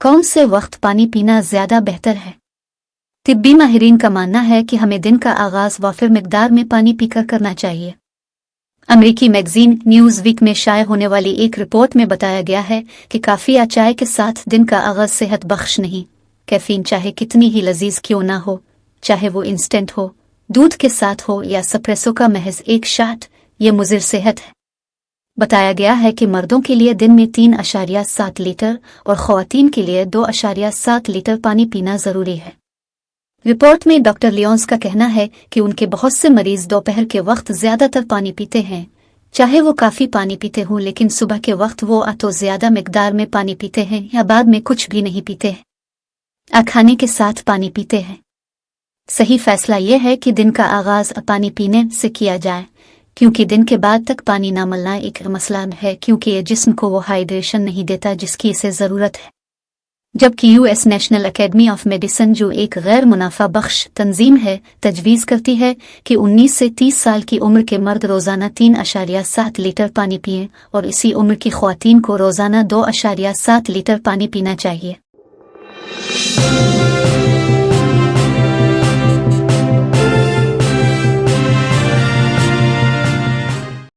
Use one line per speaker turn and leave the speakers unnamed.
कौन से वक्त पानी पीना ज़्यादा बेहतर है? तिब्बी माहिरीन का मानना है कि हमें दिन का आगाज़ वाफिर मिकदार में पानी पीकर करना चाहिए। अमेरिकी मैगजीन न्यूज़ वीक में शाये होने वाली एक रिपोर्ट में बताया गया है कि काफ़ी या चाय के साथ दिन का आगाज़ सेहत बख्श नहीं। कैफीन चाहे कितनी ही लजीज क्यों ना हो, चाहे वो इंस्टेंट हो, दूध के साथ हो या सप्रेसो का महज एक शॉट, ये मुज़िर सेहत है। बताया गया है कि मर्दों के लिए दिन में 3.7 लीटर और ख़वातीन के लिए 2.7 लीटर पानी पीना ज़रूरी है। रिपोर्ट में डॉक्टर लियोन्स का कहना है कि उनके बहुत से मरीज दोपहर के वक्त ज़्यादातर पानी पीते हैं, चाहे वो काफ़ी पानी पीते हों, लेकिन सुबह के वक्त वो तो ज़्यादा मिकदार में पानी पीते हैं या बाद में कुछ भी नहीं पीते हैं, खाने के साथ पानी पीते हैं। सही फैसला यह है कि दिन का आगाज़ पानी पीने से किया जाए, क्योंकि दिन के बाद तक पानी ना मिलना एक मसला है, क्योंकि ये जिस्म को वो हाइड्रेशन नहीं देता जिसकी इसे ज़रूरत है। जबकि US national academy of medicine, जो एक गैर मुनाफा बख्श तंजीम है, तजवीज़ करती है कि 19 से 30 साल की उम्र के मर्द रोज़ाना 3.7 लीटर पानी पिएं और इसी उम्र की ख़वातीन को रोज़ाना 2.7 लीटर पानी पीना चाहिए।